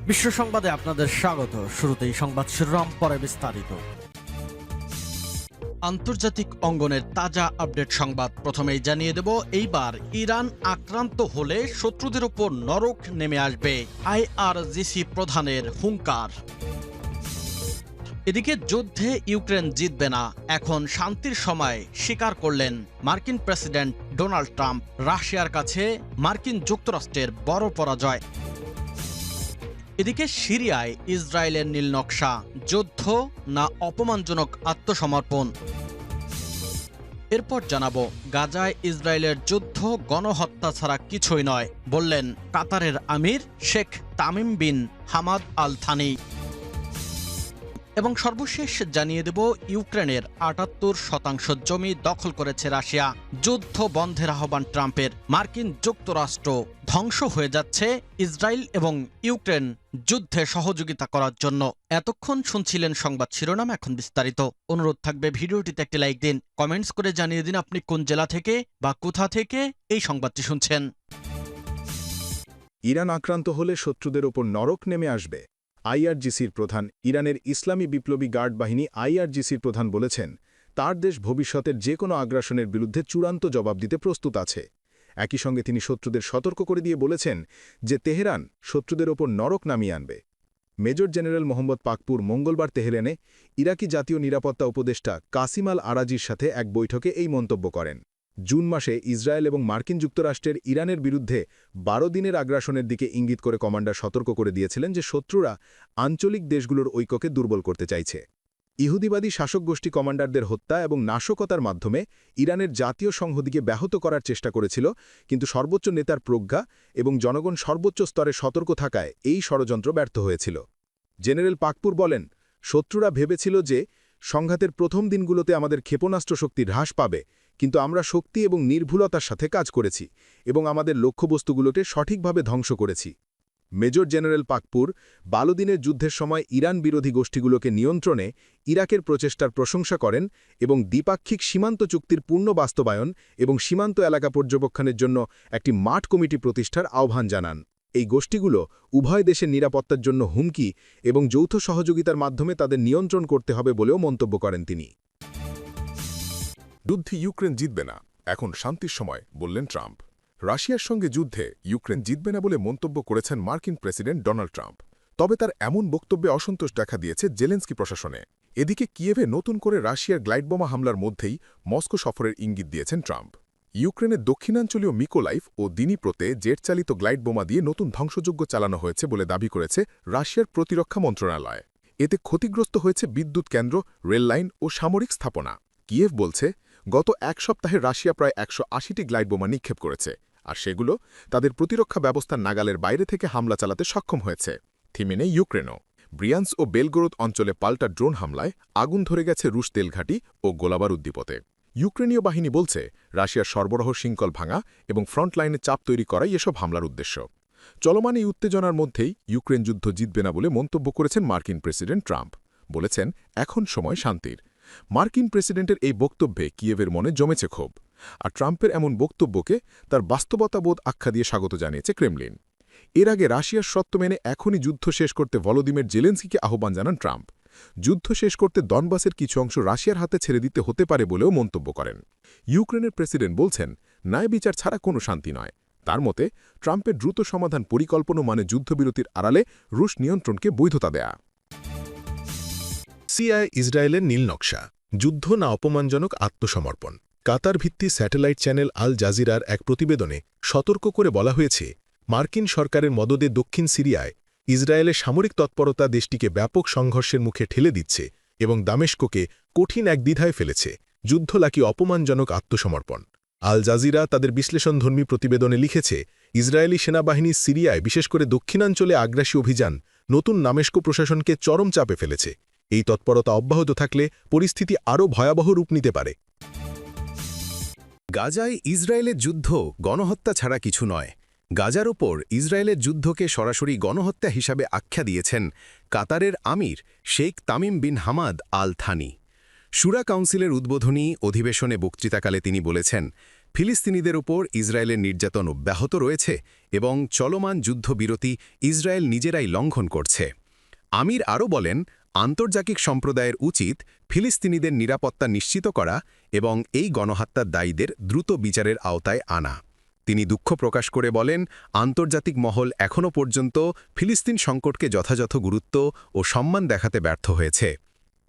বিশ্ব সংবাদে আপনাদের স্বাগত। শুরুতেই সংবাদ শিরোনাম, পরে বিস্তারিত। আন্তর্জাতিক অঙ্গনের তাজা আপডেট সংবাদ প্রথমেই জানিয়ে দেব, এইবার ইরান আক্রান্ত হলে শত্রুদের ওপর নরক নেমে আসবে, আইআরজিসি প্রধানের হুঙ্কার। এদিকে যুদ্ধে ইউক্রেন জিতবে না, এখন শান্তির সময় স্বীকার করলেন মার্কিন প্রেসিডেন্ট ডোনাল্ড ট্রাম্প। রাশিয়ার কাছে মার্কিন যুক্তরাষ্ট্রের বড় পরাজয়। এদিকে সিরিয়ায় ইসরায়েলের নীল নকশা, যুদ্ধ না অপমানজনক আত্মসমর্পণ। এরপর জানাবো, গাজায় ইসরায়েলের যুদ্ধ গণহত্যা ছাড়া কিছুই নয় বললেন কাতারের আমির Sheikh Tamim bin Hamad Al Thani. এবং সর্বশেষ জানিয়ে দেব, ইউক্রেনের ৭৮% জমি দখল করেছে রাশিয়া। যুদ্ধ বন্ধের আহ্বান ট্রাম্পের। মার্কিন যুক্তরাষ্ট্র ধ্বংস হয়ে যাচ্ছে ইসরায়েল এবং ইউক্রেন যুদ্ধে সহযোগিতা করার জন্য। এতক্ষণ শুনছিলেন সংবাদ শিরোনাম, এখন বিস্তারিত। অনুরোধ থাকবে ভিডিওটিতে একটি লাইক দিন, কমেন্টস করে জানিয়ে দিন আপনি কোন জেলা থেকে বা কোথা থেকে এই সংবাদটি শুনছেন। ইরান আক্রান্ত হলে শত্রুদের ওপর নরক নেমে আসবে। আইআরজিসির প্রধান, ইরানের ইসলামী বিপ্লবী গার্ড বাহিনী আইআরজিসির প্রধান বলেছেন, তার দেশ ভবিষ্যতের যে কোনো আগ্রাসনের বিরুদ্ধে চূড়ান্ত জবাব দিতে প্রস্তুত আছে। একই সঙ্গে তিনি শত্রুদের সতর্ক করে দিয়ে বলেছেন যে তেহরান শত্রুদের ওপর নরক নামিয়ে আনবে। মেজর জেনারেল মোহাম্মদ পাকপুর মঙ্গলবার তেহরানে ইরাকি জাতীয় নিরাপত্তা উপদেষ্টা কাসিম আল আরাজির সাথে এক বৈঠকে এই মন্তব্য করেন। জুন মাসে ইসরায়েল এবং মার্কিন যুক্তরাষ্ট্রের ইরানের বিরুদ্ধে ১২ দিনের আগ্রাসনের দিকে ইঙ্গিত করে কমান্ডার সতর্ক করে দিয়েছিলেন যে শত্রুরা আঞ্চলিক দেশগুলোর ঐক্যকে দুর্বল করতে চাইছে। ইহুদিবাদী শাসক গোষ্ঠী কমান্ডারদের হত্যা এবং নাশকতার মাধ্যমে ইরানের জাতীয় সংহতিকে ব্যাহত করার চেষ্টা করেছিল, কিন্তু সর্বোচ্চ নেতার প্রজ্ঞা এবং জনগণ সর্বোচ্চ স্তরে সতর্ক থাকায় এই ষড়যন্ত্র ব্যর্থ হয়েছিল। জেনারেল পাকপুর বলেন, শত্রুরা ভেবেছিল যে সংঘাতের প্রথম দিনগুলোতে আমাদের ক্ষেপণাস্ত্র শক্তি হ্রাস পাবে, কিন্তু আমরা শক্তি এবং নির্ভুলতার সাথে কাজ করেছি এবং আমাদের লক্ষ্যবস্তুগুলোকে সঠিকভাবে ধ্বংস করেছি। মেজর জেনারেল পাকপুর ১২ দিনের যুদ্ধের সময় ইরান বিরোধী গোষ্ঠীগুলোকে নিয়ন্ত্রণে ইরাকের প্রচেষ্টার প্রশংসা করেন এবং দ্বিপাক্ষিক সীমান্ত চুক্তির পূর্ণ বাস্তবায়ন এবং সীমান্ত এলাকা পর্যবেক্ষণের জন্য একটি মাঠ কমিটি প্রতিষ্ঠার আহ্বান জানান। এই গোষ্ঠীগুলো উভয় দেশের নিরাপত্তার জন্য হুমকি এবং যৌথ সহযোগিতার মাধ্যমে তাদের নিয়ন্ত্রণ করতে হবে বলেও মন্তব্য করেন তিনি। যুদ্ধে ইউক্রেন জিতবে না, এখন শান্তির সময় বললেন ট্রাম্প। রাশিয়ার সঙ্গে যুদ্ধে ইউক্রেন জিতবে না বলে মন্তব্য করেছেন মার্কিন প্রেসিডেন্ট ডোনাল্ড ট্রাম্প। তবে তার এমন বক্তব্যে অসন্তোষ দেখা দিয়েছে জেলেন্সকি প্রশাসনে। এদিকে কিয়েভে নতুন করে রাশিয়ার গ্লাইডবোমা হামলার মধ্যেই মস্কো সফরের ইঙ্গিত দিয়েছেন ট্রাম্প। ইউক্রেনের দক্ষিণাঞ্চলীয় মিকোলাইভ ও দিনিপ্রোতে জেটচালিত গ্লাইডবোমা দিয়ে নতুন ধ্বংসযজ্ঞ চালানো হয়েছে বলে দাবি করেছে রাশিয়ার প্রতিরক্ষা মন্ত্রণালয়। এতে ক্ষতিগ্রস্ত হয়েছে বিদ্যুৎ কেন্দ্র, রেললাইন ও সামরিক স্থাপনা। কিয়েভ বলছে, গত এক সপ্তাহে রাশিয়া প্রায় ১৮০টি গ্লাইডবোমা নিক্ষেপ করেছে, আর সেগুলো তাদের প্রতিরক্ষা ব্যবস্থার নাগালের বাইরে থেকে হামলা চালাতে সক্ষম হয়েছে। থিমে নেই ইউক্রেনও। ব্রিয়ান্স ও বেলগোরোদ অঞ্চলে পাল্টা ড্রোন হামলায় আগুন ধরে গেছে রুশ তেলঘাঁটি ও গোলাবারুদ দ্বীপতে। ইউক্রেনীয় বাহিনী বলছে, রাশিয়ার সরবরাহ শৃঙ্খল ভাঙা এবং ফ্রন্টলাইনে চাপ তৈরি করাই এসব হামলার উদ্দেশ্য। চলমান এই উত্তেজনার মধ্যেই ইউক্রেন যুদ্ধ জিতবে না বলে মন্তব্য করেছেন মার্কিন প্রেসিডেন্ট ট্রাম্প। বলেছেন, এখন সময় শান্তির। মার্কিন প্রেসিডেন্টের এই বক্তব্যে কিয়েভের মনে জমেছে ক্ষোভ, আর ট্রাম্পের এমন বক্তব্যকে তার বাস্তবতাবোধ আখ্যা দিয়ে স্বাগত জানিয়েছে ক্রেমলিন। এর আগে রাশিয়ার শর্ত মেনে এখনই যুদ্ধ শেষ করতে ভলোদিমির জেলেন্সকিকে আহ্বান জানান ট্রাম্প। যুদ্ধ শেষ করতে ডনবাসের কিছু অংশ রাশিয়ার হাতে ছেড়ে দিতে হতে পারে বলেও মন্তব্য করেন। ইউক্রেনের প্রেসিডেন্ট বলছেন, ন্যায় বিচার ছাড়া কোনো শান্তি নয়। তার মতে, ট্রাম্পের দ্রুত সমাধান পরিকল্পনা মানে যুদ্ধবিরতির আড়ালে রুশ নিয়ন্ত্রণকে বৈধতা দেয়া। সিরিয়ায় ইসরায়েলের নীল নকশা, যুদ্ধ না অপমানজনক আত্মসমর্পণ। কাতার ভিত্তিক স্যাটেলাইট চ্যানেল আল জাজিরার এক প্রতিবেদনে সতর্ক করে বলা হয়েছে, মার্কিন সরকারের মদদে দক্ষিণ সিরিয়ায় ইসরায়েলের সামরিক তৎপরতা দেশটিকে ব্যাপক সংঘর্ষের মুখে ঠেলে দিচ্ছে এবং দামেস্কোকে কঠিন এক দ্বিধায় ফেলেছে। যুদ্ধ নাকি অপমানজনক আত্মসমর্পণ। আল জাজিরা তাদের বিশ্লেষণধর্মী প্রতিবেদনে লিখেছে, ইসরায়েলি সেনাবাহিনী সিরিয়ায় বিশেষ করে দক্ষিণাঞ্চলে আগ্রাসী অভিযান নতুন দামেস্কো প্রশাসনকে চরম চাপে ফেলেছে। এই তৎপরতা অব্যাহত থাকলে পরিস্থিতি আরও ভয়াবহ রূপ নিতে পারে। গাজায় ইসরায়েলের যুদ্ধ গণহত্যা ছাড়া কিছু নয়। গাজার ওপর ইসরায়েলের যুদ্ধকে সরাসরি গণহত্যা হিসাবে আখ্যা দিয়েছেন কাতারের আমির Sheikh Tamim bin Hamad Al Thani. শুরা কাউন্সিলের উদ্বোধনী অধিবেশনে বক্তৃতাকালে তিনি বলেছেন, ফিলিস্তিনিদের উপর ইসরায়েলের নির্যাতন অব্যাহত রয়েছে এবং চলমান যুদ্ধবিরতি ইসরায়েল নিজেরাই লঙ্ঘন করছে। আমির আরও বলেন, আন্তর্জাতিক সম্প্রদায়ের উচিত ফিলিস্তিনিদের নিরাপত্তা নিশ্চিত করা এবং এই গণহত্যার দায়ীদের দ্রুত বিচারের আওতায় আনা। তিনি দুঃখ প্রকাশ করে বলেন, আন্তর্জাতিক মহল এখনও পর্যন্ত ফিলিস্তিন সংকটকে যথাযথ গুরুত্ব ও সম্মান দেখাতে ব্যর্থ হয়েছে।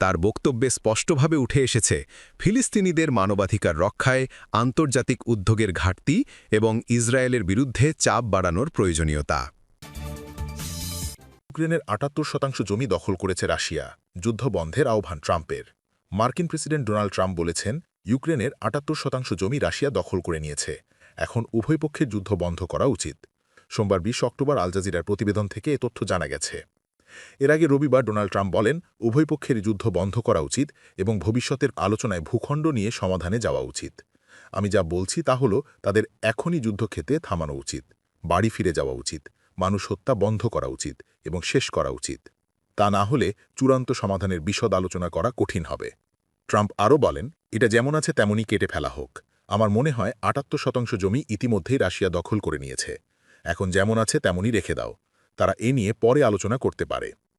তার বক্তব্যে স্পষ্টভাবে উঠে এসেছে ফিলিস্তিনিদের মানবাধিকার রক্ষায় আন্তর্জাতিক উদ্যোগের ঘাটতি এবং ইসরায়েলের বিরুদ্ধে চাপ বাড়ানোর প্রয়োজনীয়তা। ইউক্রেনের ৭৮% জমি দখল করেছে রাশিয়া, যুদ্ধ বন্ধের আহ্বান ট্রাম্পের। মার্কিন প্রেসিডেন্ট ডোনাল্ড ট্রাম্প বলেছেন, ইউক্রেনের ৭৮% জমি রাশিয়া দখল করে নিয়েছে। এখন উভয় পক্ষের যুদ্ধ বন্ধ করা উচিত। সোমবার ২০ অক্টোবর আল জাজিরার প্রতিবেদন থেকে এ তথ্য জানা গেছে। এর আগে রবিবার ডোনাল্ড ট্রাম্প বলেন, উভয় পক্ষের যুদ্ধ বন্ধ করা উচিত এবং ভবিষ্যতের আলোচনায় ভূখণ্ড নিয়ে সমাধানে যাওয়া উচিত। আমি যা বলছি তা হল, তাদের এখনই যুদ্ধক্ষেত্রে থামানো উচিত, বাড়ি ফিরে যাওয়া উচিত, মানুষ হত্যা বন্ধ করা উচিত এবং শেষ করা উচিত। তা না হলে চূড়ান্ত সমাধানের বিশদ আলোচনা করা কঠিন হবে। ট্রাম্প আরও বলেন, এটা যেমন আছে তেমনই কেটে ফেলা হোক। আমার মনে হয় ৭৮% জমি ইতিমধ্যেই রাশিয়া দখল করে নিয়েছে। এখন যেমন আছে তেমনই রেখে দাও। তারা এ নিয়ে পরে আলোচনা করতে পারে।